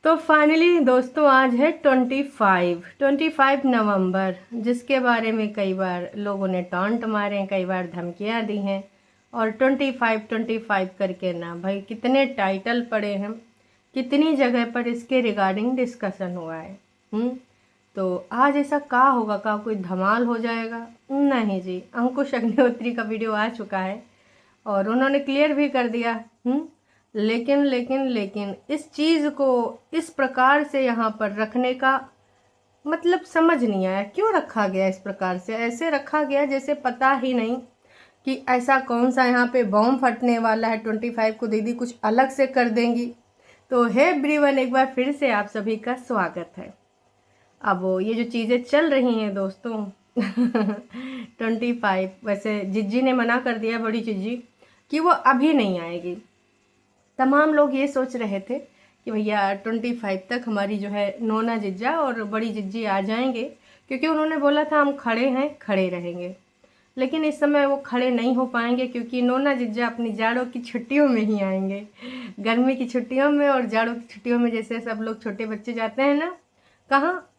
तो फाइनली दोस्तों आज है 25 नवंबर, जिसके बारे में कई बार लोगों ने टॉन्ट मारे हैं, कई बार धमकियां दी हैं। और 25 करके ना भाई कितने टाइटल पड़े हैं, कितनी जगह पर इसके रिगार्डिंग डिस्कशन हुआ है। तो आज ऐसा का होगा, का कोई धमाल हो जाएगा? नहीं जी, अंकुश अग्निहोत्री का वीडियो आ चुका है और उन्होंने क्लियर भी कर दिया। लेकिन इस चीज़ को इस प्रकार से यहाँ पर रखने का मतलब समझ नहीं आया, क्यों रखा गया इस प्रकार से? ऐसे रखा गया जैसे पता ही नहीं कि ऐसा कौन सा यहाँ पे बॉम्ब फटने वाला है। 25 को दीदी कुछ अलग से कर देंगी। तो हे एवरीवन, एक बार फिर से आप सभी का स्वागत है। अब ये जो चीज़ें चल रही हैं दोस्तों 25 वैसे जिज्जी ने मना कर दिया, बड़ी जिज्जी, कि वो अभी नहीं आएगी। तमाम लोग ये सोच रहे थे कि भैया 25 तक हमारी जो है नोना जिज्जा और बड़ी जिज्जी आ जाएंगे, क्योंकि उन्होंने बोला था हम खड़े हैं, खड़े रहेंगे। लेकिन इस समय वो खड़े नहीं हो पाएंगे, क्योंकि नोना जिज्जा अपनी जाड़ों की छुट्टियों में ही आएंगे। गर्मी की छुट्टियों में और जाड़ों की छुट्टियों में जैसे सब लोग छोटे बच्चे जाते हैं ना, कहाँ,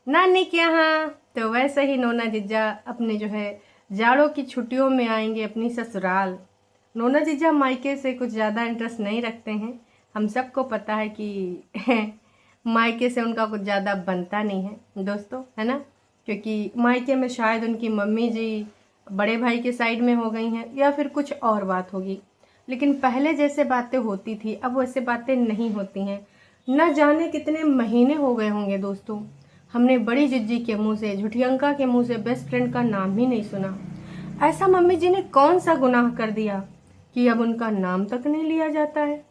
नानी के यहाँ, तो वैसे ही नोना जिज्जा अपने जो है जाड़ों की छुट्टियों में आएंगे अपनी ससुराल। नोना जीजा मायके से कुछ ज़्यादा इंटरेस्ट नहीं रखते हैं, हम सबको पता है कि मायके से उनका कुछ ज़्यादा बनता नहीं है दोस्तों, है ना। क्योंकि मायके में शायद उनकी मम्मी जी बड़े भाई के साइड में हो गई हैं या फिर कुछ और बात होगी। लेकिन पहले जैसे बातें होती थी अब वैसे बातें नहीं होती हैं। न जाने कितने महीने हो गए होंगे दोस्तों, हमने बड़ी जिज्जी के मुँह से, झुठियंका के मुँह से बेस्ट फ्रेंड का नाम ही नहीं सुना। ऐसा मम्मी जी ने कौन सा गुनाह कर दिया कि अब उनका नाम तक नहीं लिया जाता है?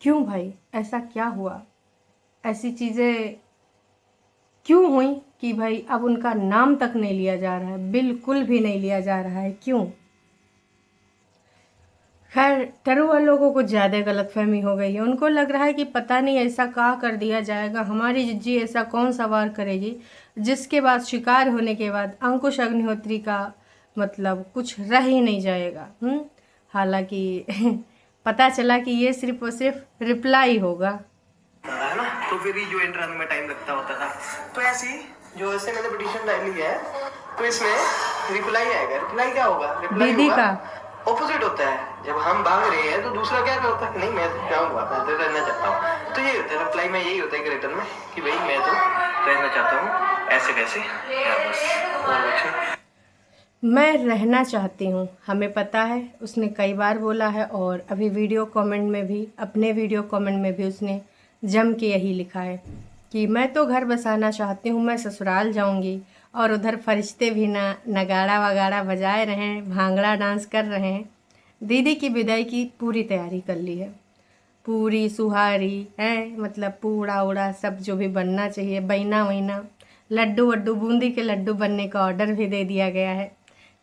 क्यों भाई, ऐसा क्या हुआ? ऐसी चीज़ें क्यों हुई कि भाई अब उनका नाम तक नहीं लिया जा रहा है, बिल्कुल भी नहीं लिया जा रहा है? क्यों? खैर, टरुआ लोगों को ज़्यादा गलतफहमी हो गई है। उनको लग रहा है कि पता नहीं ऐसा क्या कर दिया जाएगा, हमारी जिज्जी ऐसा कौन सा वार करेगी जिसके बाद शिकार होने के बाद अंकुश अग्निहोत्री का मतलब कुछ रह ही नहीं जाएगा। हालांकि पता चला कि ये सिर्फ और सिर्फ रिप्लाई होगा, है ना। तो फिर ही जो एंटर आने में टाइम लगता होता था, तो ऐसे ही जो ऐसे मैंने पिटीशन डाली है तो इसमें रिप्लाई आएगा। रिप्लाई क्या होगा? रिप्लाई दीदी का ऑपोजिट होता है। जब हम भाग रहे हैं तो दूसरा क्या करता है, नहीं मैं तो जाऊंगा, मैं तो रहना चाहता हूँ। तो ये होता है रिप्लाई में, यही होता है कि रिटर्न में कि भाई मैं तो रहना चाहता हूँ, ऐसे कैसे यार, बस और कुछ नहीं। मैं रहना चाहती हूँ, हमें पता है उसने कई बार बोला है। और अभी वीडियो कमेंट में भी, अपने वीडियो कमेंट में भी उसने जम के यही लिखा है कि मैं तो घर बसाना चाहती हूँ, मैं ससुराल जाऊँगी। और उधर फरिश्ते भी ना नगाड़ा वगाड़ा बजाए रहे हैं, भांगड़ा डांस कर रहे हैं। दीदी की विदाई की पूरी तैयारी कर ली है, पूरी सुहारी है, मतलब पूड़ा उड़ा सब जो भी बनना चाहिए, बैना वैना, लड्डू वड्डू, बूंदी के लड्डू बनने का ऑर्डर भी दे दिया गया है।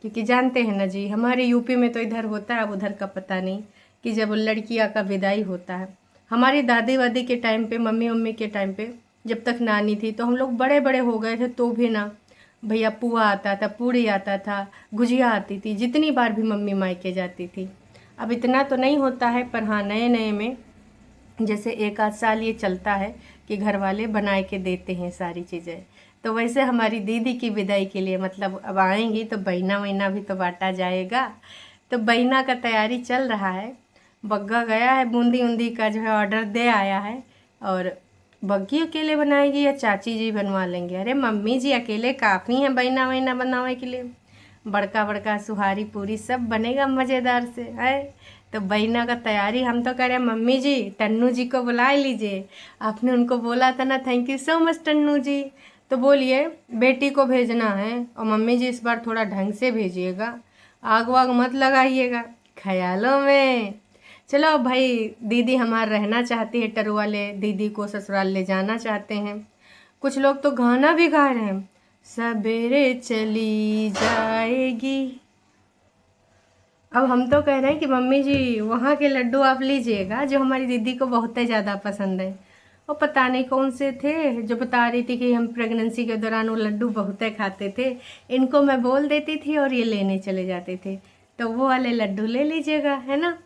क्योंकि जानते हैं ना जी, हमारे यूपी में तो इधर होता है, अब उधर का पता नहीं, कि जब लड़कियां का विदाई होता है, हमारी दादी वादी के टाइम पे, मम्मी मम्मी के टाइम पे, जब तक नानी थी तो हम लोग बड़े बड़े हो गए थे तो भी ना भैया पुआ आता था, पूड़ी आता था, गुजिया आती थी, जितनी बार भी मम्मी मायके जाती थी। अब इतना तो नहीं होता है, पर हाँ नए नए में जैसे एक आध साल ये चलता है कि घर वाले बनाए के देते हैं सारी चीज़ें। तो वैसे हमारी दीदी की विदाई के लिए मतलब अब आएंगी तो बहना वहीना भी तो बांटा जाएगा। तो बहना का तैयारी चल रहा है, बग्गा गया है, बूंदी उंदी का जो है ऑर्डर दे आया है। और बग्गी अकेले बनाएगी या चाची जी बनवा लेंगे? अरे मम्मी जी अकेले काफ़ी हैं बहना वहीना बनाने के लिए, बड़का बड़का सुहारी पूरी सब बनेगा मज़ेदार से है। तो बहना का तैयारी हम तो कह रहे हैं, मम्मी जी टन्नू जी को बुला लीजिए, आपने उनको बोला था ना, थैंक यू सो मच टन्नू जी। तो बोलिए बेटी को भेजना है, और मम्मी जी इस बार थोड़ा ढंग से भेजिएगा, आग वाग मत लगाइएगा ख्यालों में। चलो भाई, दीदी हमारा रहना चाहती है, टरू वाले दीदी को ससुराल ले जाना चाहते हैं। कुछ लोग तो गाना भी गा रहे हैं, सवेरे चली जाएगी। अब हम तो कह रहे हैं कि मम्मी जी वहाँ के लड्डू आप लीजिएगा जो हमारी दीदी को बहुत ही ज़्यादा पसंद है। और पता नहीं कौन से थे जो बता रही थी कि हम प्रेगनेंसी के दौरान वो लड्डू बहुत खाते थे, इनको मैं बोल देती थी और ये लेने चले जाते थे। तो वो वाले लड्डू ले लीजिएगा, है ना।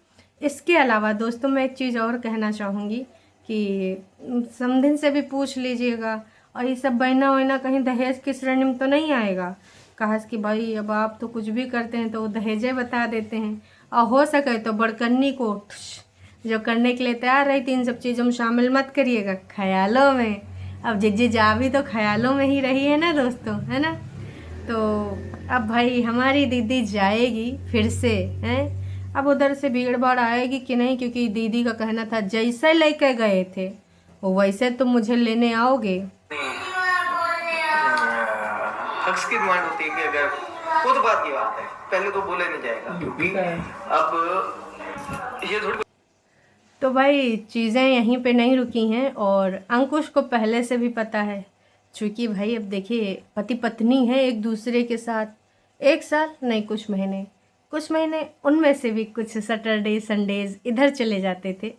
इसके अलावा दोस्तों मैं एक चीज़ और कहना चाहूँगी कि समधिन से भी पूछ लीजिएगा, और ये सब बहना वहना कहीं दहेज की श्रेणी में तो नहीं आएगा। कहा कि भाई अब आप तो कुछ भी करते हैं तो वो दहेजे बता देते हैं, और हो सके तो बड़कन्नी को जो करने के लिए तैयार रही थी इन सब चीज़ों में शामिल मत करिएगा, ख्यालों में। अब जिज्जी जा भी तो ख्यालों में ही रही है ना दोस्तों, है ना। तो अब भाई हमारी दीदी जाएगी फिर से, हैं। अब उधर से भीड़ भाड़ आएगी कि नहीं, क्योंकि दीदी का कहना था जैसे लेके गए थे वो वैसे तुम मुझे लेने आओगे। हक्स की डिमांड होती है कि अगर वो तो बात की बात है, पहले तो बोला नहीं जाएगा, क्योंकि अब ये थोड़ी। तो भाई चीज़ें यहीं पे नहीं रुकी हैं, और अंकुश को पहले से भी पता है, चूँकि भाई अब देखिए पति पत्नी है एक दूसरे के साथ, 1 साल नहीं कुछ महीने उनमें से भी कुछ सैटरडे संडेज इधर चले जाते थे,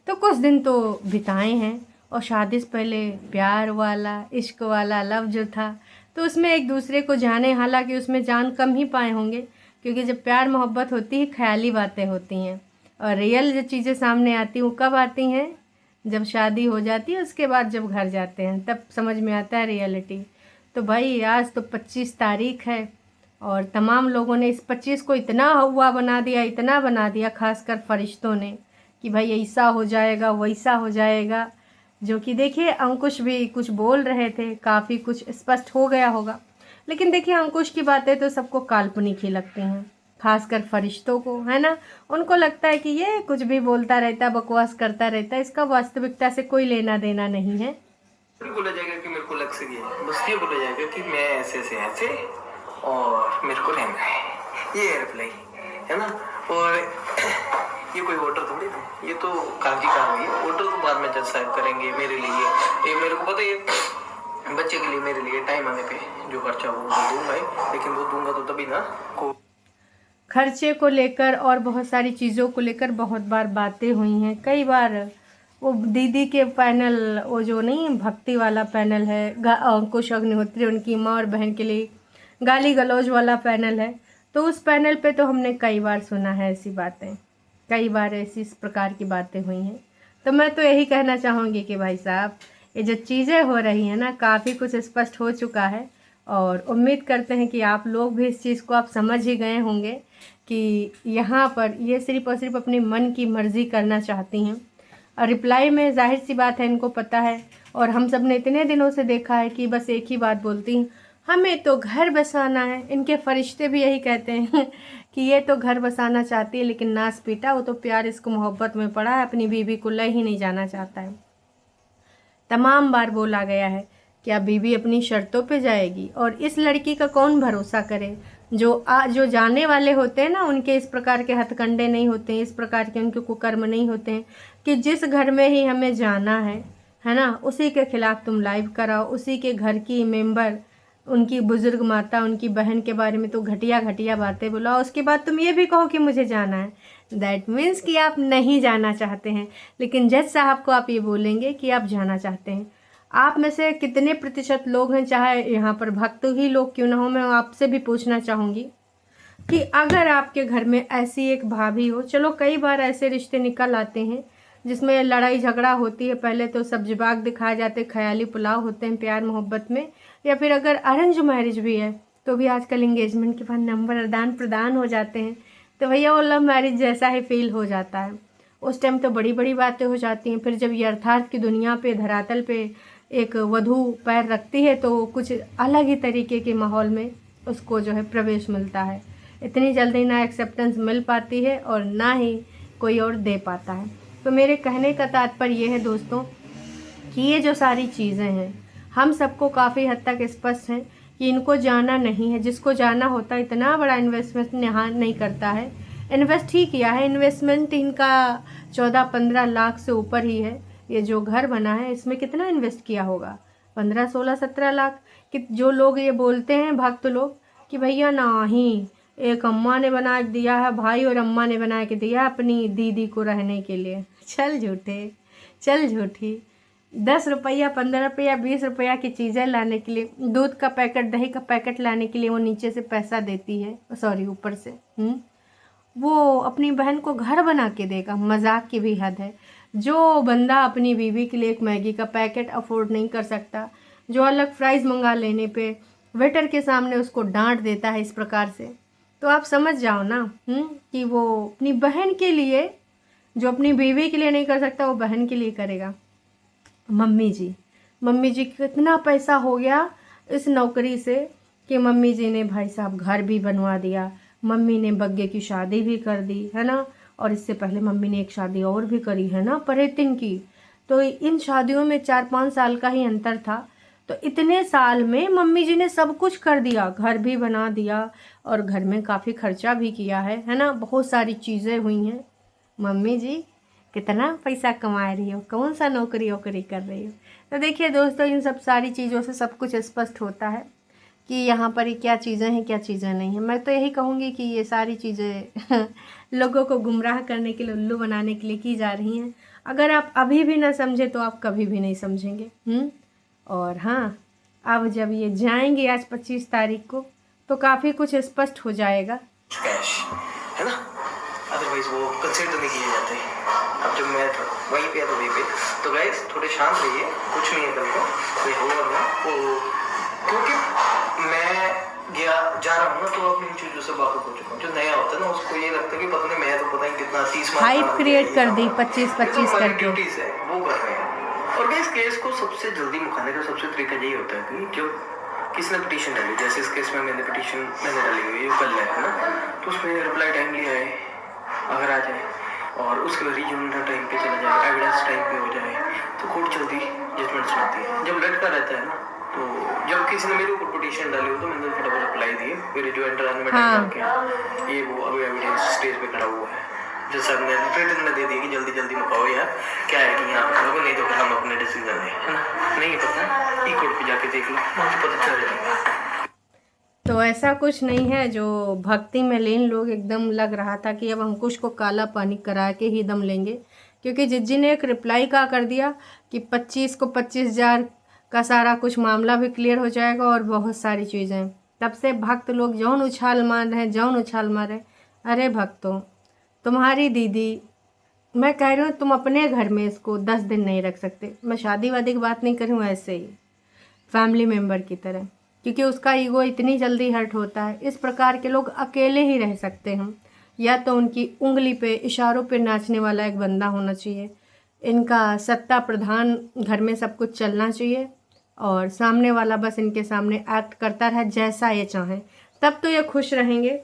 तो कुछ दिन तो बिताए हैं। और शादी से पहले प्यार वाला इश्क वाला लव जो था, तो उसमें एक दूसरे को जाने, हालांकि उसमें जान कम ही पाए होंगे, क्योंकि जब प्यार मोहब्बत होती है ख्याली बातें होती हैं, और रियल जो चीज़ें सामने आती हैं वो कब आती हैं, जब शादी हो जाती है उसके बाद जब घर जाते हैं तब समझ में आता है रियलिटी। तो भाई आज तो 25 तारीख है, और तमाम लोगों ने इस 25 को इतना हुआ बना दिया, खासकर फरिश्तों ने, कि भाई ऐसा हो जाएगा वैसा हो जाएगा। जो कि देखिए अंकुश भी कुछ बोल रहे थे, काफ़ी कुछ स्पष्ट हो गया होगा, लेकिन देखिए अंकुश की बातें तो सबको काल्पनिक ही लगती हैं, खासकर फरिश्तों को, है ना। उनको लगता है कि ये कुछ भी बोलता रहता, बकवास करता रहता, इसका वास्तविकता से कोई लेना देना नहीं है। बोला जाएगा कि मेरे को लग से गया, बस ये बोला जाएगा कि मैं ऐसे से ऐसे और मेरे को रहना है, ये एयरप्लेन है ना। और ये कोई वोटर थोड़ी है, ये तो कागजी कार्रवाई है। वोटर तो बाद में जज साहब करेंगे मेरे लिए, ये मेरे को पता है, बच्चे के लिए मेरे लिए टाइम आने पे जो खर्चा वो दूंगा, लेकिन वो दूंगा तो तभी ना को खर्चे को लेकर और बहुत सारी चीज़ों को लेकर बहुत बार बातें हुई हैं। कई बार वो दीदी के पैनल, वो जो नहीं भक्ति वाला पैनल है, अंकुश अग्निहोत्री उनकी माँ और बहन के लिए गाली गलौज वाला पैनल है, तो उस पैनल पे तो हमने कई बार सुना है ऐसी बातें, कई बार ऐसी इस प्रकार की बातें हुई हैं। तो मैं तो यही कहना चाहूँगी कि भाई साहब ये जो चीज़ें हो रही हैं ना, काफ़ी कुछ स्पष्ट हो चुका है, और उम्मीद करते हैं कि आप लोग भी इस चीज़ को आप समझ ही गए होंगे कि यहाँ पर ये सिर्फ और सिर्फ अपनी मन की मर्ज़ी करना चाहती हैं। और रिप्लाई में जाहिर सी बात है इनको पता है, और हम सब ने इतने दिनों से देखा है कि बस एक ही बात बोलती हैं, हमें तो घर बसाना है। इनके फरिश्ते भी यही कहते हैं कि ये तो घर बसाना चाहती है, लेकिन नास पीटा, वो तो प्यार इसको मोहब्बत में पड़ा है, अपनी बीवी को ले ही नहीं जाना चाहता है। तमाम बार बोला गया है कि अब बीवी अपनी शर्तों पे जाएगी, और इस लड़की का कौन भरोसा करे। जो जाने वाले होते हैं ना, उनके इस प्रकार के हथकंडे नहीं होते हैं, इस प्रकार के उनके कुकर्म नहीं होते हैं कि जिस घर में ही हमें जाना है ना, उसी के खिलाफ तुम लाइव कराओ, उसी के घर की मेंबर, उनकी बुजुर्ग माता, उनकी बहन के बारे में तो घटिया घटिया बातें बुलाओ, उसके बाद तुम ये भी कहो कि मुझे जाना है। दैट मीन्स कि आप नहीं जाना चाहते हैं, लेकिन जज साहब को आप ये बोलेंगे कि आप जाना चाहते हैं। आप में से कितने प्रतिशत लोग हैं, चाहे यहाँ पर भक्त ही लोग क्यों ना हो, मैं आपसे भी पूछना चाहूँगी कि अगर आपके घर में ऐसी एक भाभी हो, चलो कई बार ऐसे रिश्ते निकल आते हैं जिसमें लड़ाई झगड़ा होती है, पहले तो सब्जी बाग दिखाए जाते, ख्याली पुलाव होते हैं प्यार मोहब्बत में, या फिर अगर अरेंज मैरिज भी है तो भी आजकल इंगेजमेंट के बाद नंबर आदान प्रदान हो जाते हैं, तो भैया वो लव मैरिज जैसा ही फील हो जाता है। उस टाइम तो बड़ी बड़ी बातें हो जाती हैं, फिर जब यथार्थ की दुनिया पे, धरातल पे एक वधू पैर रखती है तो कुछ अलग ही तरीके के माहौल में उसको जो है प्रवेश मिलता है। इतनी जल्दी ना एक्सेप्टेंस मिल पाती है और ना ही कोई और दे पाता है। तो मेरे कहने का तात्पर्य ये है दोस्तों कि ये जो सारी चीज़ें हैं हम सबको काफ़ी हद तक स्पष्ट हैं कि इनको जाना नहीं है। जिसको जाना होता है इतना बड़ा इन्वेस्टमेंट यहाँ नहीं करता है। इन्वेस्ट ही किया है, इन्वेस्टमेंट इनका 14-15 लाख से ऊपर ही है। ये जो घर बना है इसमें कितना इन्वेस्ट किया होगा, 15, 16, 17 लाख। कि जो लोग ये बोलते हैं भक्त लोग कि भैया नहीं, एक अम्मा ने बना के दिया है, भाई और अम्मा ने बना के दिया अपनी दीदी को रहने के लिए। चल झूठे, चल झूठी। 10 रुपया, 15 रुपया, 20 रुपया की चीज़ें लाने के लिए, दूध का पैकेट, दही का पैकेट लाने के लिए वो नीचे से पैसा देती है, सॉरी ऊपर से वो अपनी बहन को घर बना के देगा। मजाक की भी हद है। जो बंदा अपनी बीवी के लिए एक मैगी का पैकेट अफोर्ड नहीं कर सकता, जो अलग फ्राइज़ मंगा लेने पे वेटर के सामने उसको डांट देता है इस प्रकार से, तो आप समझ जाओ ना कि वो अपनी बहन के लिए, जो अपनी बीवी के लिए नहीं कर सकता वो बहन के लिए करेगा। मम्मी जी कितना पैसा हो गया इस नौकरी से कि मम्मी जी ने भाई साहब घर भी बनवा दिया, मम्मी ने बग्गे की शादी भी कर दी है ना, और इससे पहले मम्मी ने एक शादी और भी करी है ना परेतिन की। तो इन शादियों में 4-5 साल का ही अंतर था, तो इतने साल में मम्मी जी ने सब कुछ कर दिया, घर भी बना दिया और घर में काफ़ी खर्चा भी किया है ना, बहुत सारी चीज़ें हुई हैं। मम्मी जी कितना पैसा कमा रही हो, कौन सा नौकरी वोकरी कर रही हो। तो देखिए दोस्तों, इन सब सारी चीज़ों से सब कुछ स्पष्ट होता है कि यहाँ पर ये क्या चीज़ें हैं क्या चीज़ें नहीं हैं। मैं तो यही कहूँगी कि ये सारी चीज़ें लोगों को गुमराह करने के लिए, उल्लू बनाने के लिए की जा रही हैं। अगर आप अभी भी ना समझे तो आप कभी भी नहीं समझेंगे। और हाँ, अब जब ये जाएंगे आज 25 तारीख को तो काफ़ी कुछ स्पष्ट हो जाएगा। कैश है ना, अदरवाइज वो कंसिडर नहीं किए जाते। अब जब मैं वहीं पे तो वहीं पे, तो गाइस थोड़े शांत रहिए, कुछ नहीं है कल को कोई होगा ना वो, क्योंकि मैं जा रहा हूँ ना तो अपनी चीज़ों से वाकिफ हो चुका हूँ। जो नया होता है ना उसको ये लगता है कि पता नहीं मैं तो पता नहीं कितना 30 हाइप क्रिएट कर दी 25-25 करके, ड्यूटीज है वो कर रहे हैं। और इस केस को सबसे जल्दी मुकाने का सबसे तरीका यही होता है कि जब किसी ने पिटीशन डाली, जैसे इस केस में मैंने पिटीशन डाली हुई है कल है ना, तो उसमें रिप्लाई टाइमली आए अगर आ जाए और उसके बाद रीजन टाइम पे चला जाए, एविडेंस टाइम पे हो जाए तो कोर्ट जल्दी जजमेंट सुनाती है। जब लटका रहता है ना, तो जब किसी ने मेरे ऊपर पिटीशन डाली हो तो मैंने फटाफट रिप्लाई दिए, मेरे जो एंटर में टाइम के ये वो अभी एविडेंस स्टेज पे खड़ा हुआ है, जो सर ने रिटर्न में दे दी कि जल्दी जल्दी मुकाओ यार, क्या है कि यहाँ पे नहीं तो हम अपने डिसीजन है ना, नहीं पता ई कोर्ट पे जाके देख लो मुझे पता चल जाएगा। तो ऐसा कुछ नहीं है। जो भक्ति में लीन लोग एकदम लग रहा था कि अब अंकुश को काला पानी करा के ही दम लेंगे, क्योंकि जिज्जी ने एक रिप्लाई का कर दिया कि 25 को 25,000 का सारा कुछ मामला भी क्लियर हो जाएगा और बहुत सारी चीज़ें। तब से भक्त लोग जौन उछाल मार रहे। अरे भक्तों, तुम्हारी दीदी, मैं कह रही हूँ तुम अपने घर में इसको 10 दिन नहीं रख सकते। मैं शादी वादी की बात नहीं कर रही हूँ, ऐसे ही फैमिली मेम्बर की तरह, क्योंकि उसका ईगो इतनी जल्दी हर्ट होता है। इस प्रकार के लोग अकेले ही रह सकते हैं, या तो उनकी उंगली पे इशारों पे नाचने वाला एक बंदा होना चाहिए, इनका सत्ता प्रधान घर में सब कुछ चलना चाहिए और सामने वाला बस इनके सामने एक्ट करता रहे जैसा ये चाहें, तब तो ये खुश रहेंगे।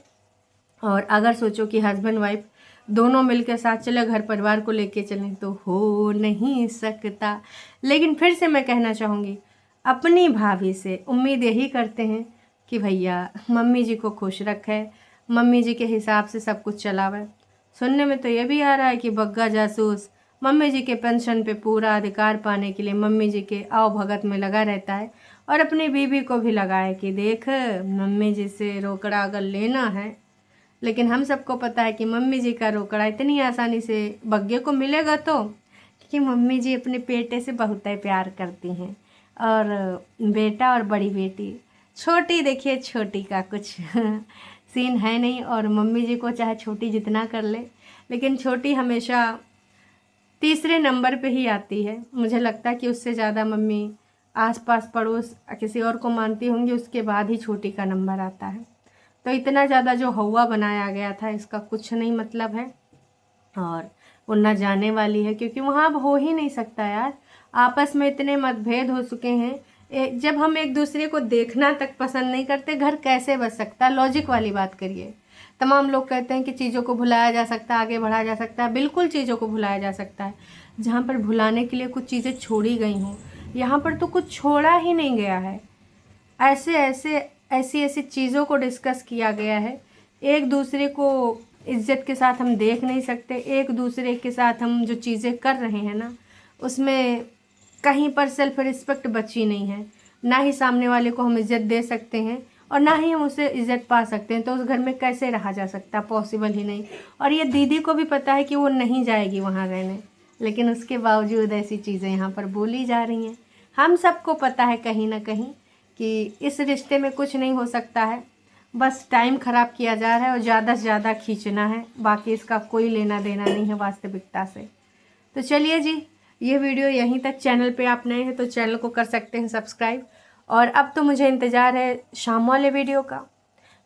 और अगर सोचो कि हस्बैंड वाइफ दोनों मिलकर साथ चले, घर परिवार को लेके चलें, तो हो नहीं सकता। लेकिन फिर से मैं कहना चाहूँगी, अपनी भाभी से उम्मीद यही करते हैं कि भैया मम्मी जी को खुश रखे, मम्मी जी के हिसाब से सब कुछ चलावे। सुनने में तो ये भी आ रहा है कि बग्गा जासूस मम्मी जी के पेंशन पे पूरा अधिकार पाने के लिए मम्मी जी के आओ भगत में लगा रहता है, और अपनी बीवी को भी लगाए कि देख मम्मी जी से रोकड़ा अगर लेना है। लेकिन हम सबको पता है कि मम्मी जी का रोकड़ा इतनी आसानी से बग्गे को मिलेगा, तो क्योंकि मम्मी जी अपने बेटे से बहुत ही प्यार करती हैं, और बेटा और बड़ी बेटी, छोटी देखिए छोटी का कुछ सीन है नहीं, और मम्मी जी को चाहे छोटी जितना कर ले, लेकिन छोटी हमेशा तीसरे नंबर पे ही आती है। मुझे लगता है कि उससे ज़्यादा मम्मी आसपास पड़ोस किसी और को मानती होंगी, उसके बाद ही छोटी का नंबर आता है। तो इतना ज़्यादा जो हवा बनाया गया था इसका कुछ नहीं मतलब है, और वो न जाने वाली है, क्योंकि वहाँ अब हो ही नहीं सकता यार। आपस में इतने मतभेद हो चुके हैं, जब हम एक दूसरे को देखना तक पसंद नहीं करते, घर कैसे बच सकता है? लॉजिक वाली बात करिए। तमाम लोग कहते हैं कि चीज़ों को भुलाया जा सकता है, आगे बढ़ाया जा सकता है। बिल्कुल चीज़ों को भुलाया जा सकता है, जहाँ पर भुलाने के लिए कुछ चीज़ें छोड़ी गई हों। यहाँ पर तो कुछ छोड़ा ही नहीं गया है, ऐसी चीज़ों को डिस्कस किया गया है। एक दूसरे को इज्जत के साथ हम देख नहीं सकते, एक दूसरे के साथ हम जो चीज़ें कर रहे हैं ना, उसमें कहीं पर सेल्फ रिस्पेक्ट बची नहीं है। ना ही सामने वाले को हम इज़्ज़त दे सकते हैं और ना ही हम उसे इज़्ज़त पा सकते हैं। तो उस घर में कैसे रहा जा सकता? पॉसिबल ही नहीं। और ये दीदी को भी पता है कि वो नहीं जाएगी वहाँ रहने, लेकिन उसके बावजूद ऐसी चीज़ें यहाँ पर बोली जा रही हैं। हम सबको पता है कहीं ना कहीं कि इस रिश्ते में कुछ नहीं हो सकता है, बस टाइम ख़राब किया जा रहा है और ज़्यादा से ज़्यादा खींचना है। बाकी इसका कोई लेना देना नहीं है वास्तविकता से। तो चलिए जी, ये वीडियो यहीं तक। चैनल पे आप नए हैं तो चैनल को कर सकते हैं सब्सक्राइब। और अब तो मुझे इंतज़ार है शाम वाले वीडियो का,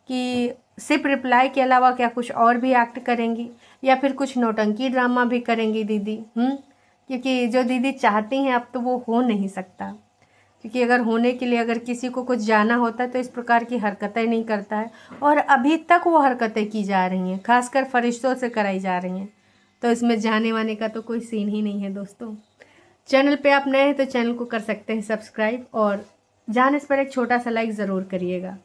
कि सिर्फ रिप्लाई के अलावा क्या कुछ और भी एक्ट करेंगी या फिर कुछ नौटंकी ड्रामा भी करेंगी दीदी। क्योंकि जो दीदी चाहती हैं अब तो वो हो नहीं सकता, क्योंकि अगर होने के लिए अगर किसी को कुछ जाना होता है तो इस प्रकार की हरकतें नहीं करता है। और अभी तक वो हरकतें की जा रही हैं, खासकर फरिश्तों से कराई जा रही हैं। तो इसमें जाने वाने का तो कोई सीन ही नहीं है दोस्तों। चैनल पे आप नए हैं तो चैनल को कर सकते हैं सब्सक्राइब, और जाने इस पर एक छोटा सा लाइक ज़रूर करिएगा।